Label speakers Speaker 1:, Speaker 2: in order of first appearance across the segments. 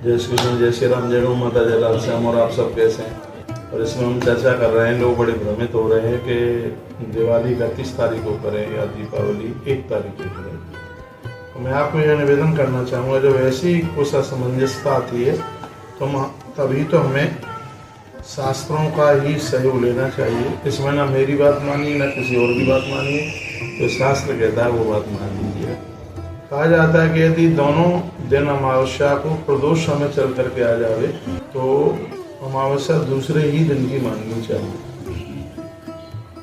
Speaker 1: जय श्री कृष्ण, जय श्री राम, जय गौ माता, जय लाल श्याम। और आप सब कैसे हैं? और इसमें हम चर्चा कर रहे हैं, लोग बड़े भ्रमित हो रहे हैं कि दिवाली 31 तारीख को करें या दीपावली 1 तारीख को करें। तो मैं आपको यह निवेदन करना चाहूँगा, जब ऐसी कुछ असमंजसता आती है तभी तो हमें शास्त्रों का ही सहयोग लेना चाहिए। इसमें ना मेरी बात मानिए ना किसी और की बात मानिए, तो शास्त्र कहता है वो बात मान लीजिए। कहा जाता है कि यदि दोनों दिन अमावस्या को प्रदोष समय चल करके आ जावे तो अमावस्या दूसरे ही दिन की माननी चाहिए।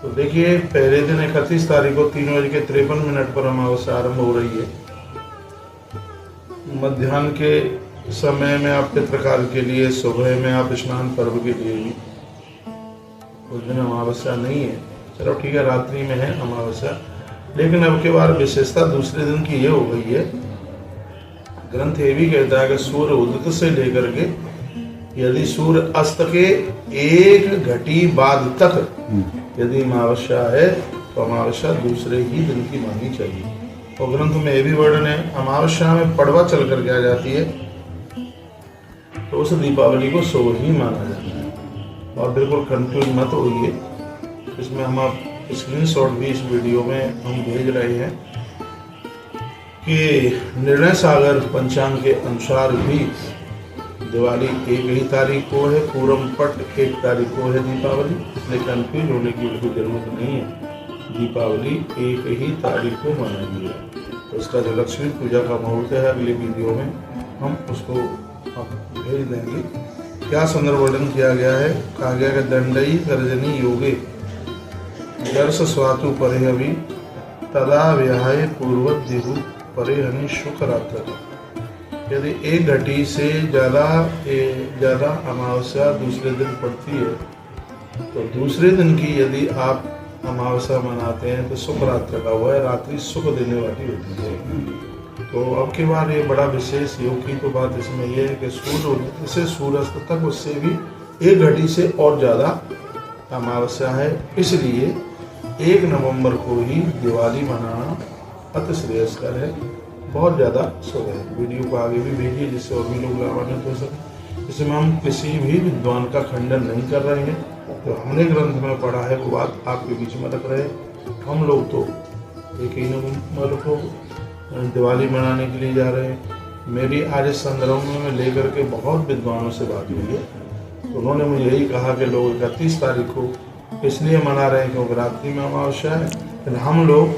Speaker 1: तो देखिए, पहले दिन 31 तारीख को 3:53 पर अमावस्या आरंभ हो रही है। मध्याह्न के समय में आप पितृकाल के लिए, सुबह में आप स्नान पर्व के लिए भी उस दिन अमावस्या नहीं है। चलो ठीक है, रात्रि में है अमावस्या, लेकिन अब के बार विशेषता दूसरे दिन की ये हो गई है। ग्रंथ ये भी कहता है कि सूर्य उदित से लेकर के यदि सूर्य अस्त के 1 घटी बाद तक यदि अमावस्या है तो अमावस्या दूसरे ही दिन की माननी चाहिए। और ग्रंथ में ये भी वर्णन है, अमावस्या में पड़वा चल करके आ जाती है तो उस दीपावली को शुभ ही माना जाता है। और बिल्कुल कंफ्यूज मत होइए, इसमें हम आप स्क्रीनशॉट भी इस वीडियो में हम भेज रहे हैं कि निर्णय सागर पंचांग के अनुसार भी दिवाली 1 तारीख को है, पूरम पट 1 तारीख को है दीपावली। इसलिए कंफ्यूज होने की बिल्कुल जरूरत नहीं है, दीपावली 1 तारीख को मनाई है। तो इसका जो लक्ष्मी पूजा का मुहूर्त है अगले वीडियो में हम उसको भेज देंगे। क्या सुंदर वर्णन किया गया है। कहा गया कि दंडई गर्जनी योगे दर्श स्वातु परे अभी तदा व्याहाय पूर्वत दिहु परे हनि शुक्र रात्र। यदि 1 घटी से ज़्यादा अमावस्या दूसरे दिन पड़ती है तो दूसरे दिन की यदि आप अमावस्या मनाते हैं तो शुक्र रात्र का हुआ है, रात्रि सुख देने वाली होती है। तो अब की बार ये बड़ा विशेष योग की तो बात इसमें यह है कि सूर्य से सूर्यास्त तक उससे भी 1 घटी से और ज़्यादा अमावस्या है। इसलिए 1 नवंबर को ही दिवाली मनाना अति श्रेयस्कर है, बहुत ज़्यादा शुभ है। वीडियो को आगे भी भेजिए जिससे और भी लोग लाभान्वित हो सकें। इसमें हम किसी भी विद्वान का खंडन नहीं कर रहे हैं, तो हमने ग्रंथ में पढ़ा है वो बात आपके बीच में रख रहे हैं। हम लोग तो 1 नवंबर को दिवाली मनाने के लिए जा रहे हैं। मेरी आज इस संदर्भ में लेकर के बहुत विद्वानों से बात हुई है, तो उन्होंने मुझे यही कहा कि लोग 31 तारीख को इसलिए मना रहे हैं क्योंकि रात्रि में अमावस्या है, लेकिन हम लोग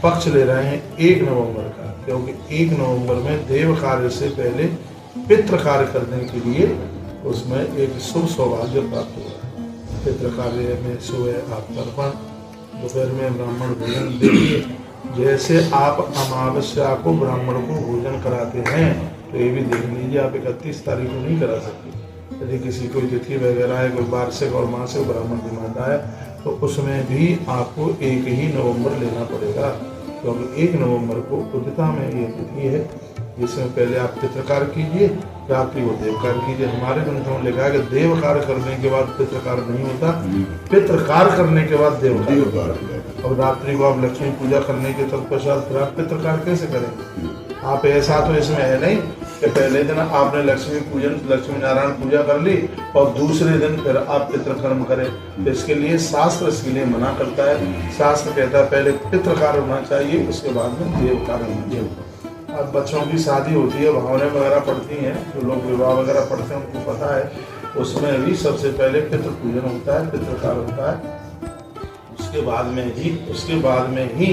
Speaker 1: पक्ष ले रहे हैं 1 नवंबर का, क्योंकि 1 नवंबर में देव कार्य से पहले पितृ कार्य करने के लिए उसमें एक शुभ सौभाग्य प्राप्त हुआ है। पितृ कार्य में सुबह आप तर्पण, दोपहर में ब्राह्मण भोजन देखिए। जैसे आप अमावस्या को ब्राह्मण को भोजन कराते हैं तो ये भी देख लीजिए, आप 31 तारीख को नहीं करा सकते। यदि किसी कोई तिथि वगैरह है, कोई वार्षिक और मासिक ब्राह्मण दिमाता है तो उसमें भी आपको 1 ही नवंबर लेना पड़ेगा, क्योंकि 1 नवंबर को उदिता में ये तिथि है जिसमें पहले आप पितृकार कीजिए, रात्रि को देवकार कीजिए। हमारे ग्रंथों में लिखा है कि देवकार करने के बाद पितृकार नहीं होता, पितृकार करने के बाद देवकार। अब रात्रि को आप लक्ष्मी पूजा करने के तत्पश्चात फिर आप पितृकार कैसे करेंगे? आप ऐसा तो इसमें है नहीं कि पहले दिन आपने लक्ष्मी नारायण पूजा कर ली और दूसरे दिन फिर आप पितृकर्म करें। तो इसके लिए शास्त्र इसलिए मना करता है। शास्त्र कहता है पहले पितृकार होना चाहिए, उसके बाद में देवकार होना चाहिए। अब बच्चों की शादी होती है, भावनाएं वगैरह पड़ती हैं, जो लोग विवाह वगैरह पढ़ते हैं उनको पता है, उसमें भी सबसे पहले पितृ पूजन होता है, पितृकार होता है, उसके बाद में ही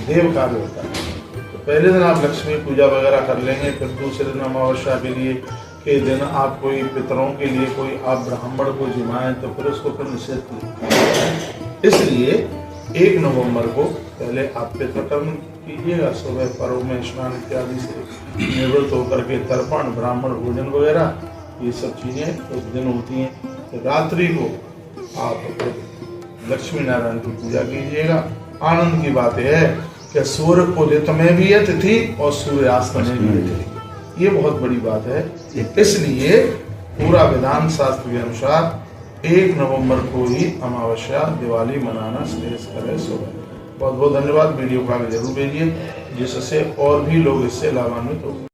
Speaker 1: देव कार्य होता है। तो पहले दिन आप लक्ष्मी पूजा वगैरह कर लेंगे, फिर दूसरे दिन अमावस्या के दिन आप कोई पितरों के लिए कोई आप ब्राह्मण को जिमाएं तो फिर उसको फिर निषेध कीजिए। इसलिए 1 नवंबर को पहले आप पितृकर्म कीजिएगा, सुबह पर्व में स्नान इत्यादि से निवृत्त होकर के तर्पण, ब्राह्मण भोजन वगैरह ये सब चीज़ें उस दिन होती हैं। तो रात्रि को आप लक्ष्मी नारायण की पूजा कीजिएगा। आनंद की बात यह है कि सूर्य उदित में भी है तिथि और सूर्यास्त में भी है तिथि, ये बहुत बड़ी बात है। इसलिए पूरा विधान शास्त्र के अनुसार 1 नवंबर को ही अमावस्या दिवाली मनाना श्रेयस्कर है। सुबह बहुत बहुत धन्यवाद। वीडियो को आगे जरूर भेजिए जिससे और भी लोग इससे लाभान्वित हो।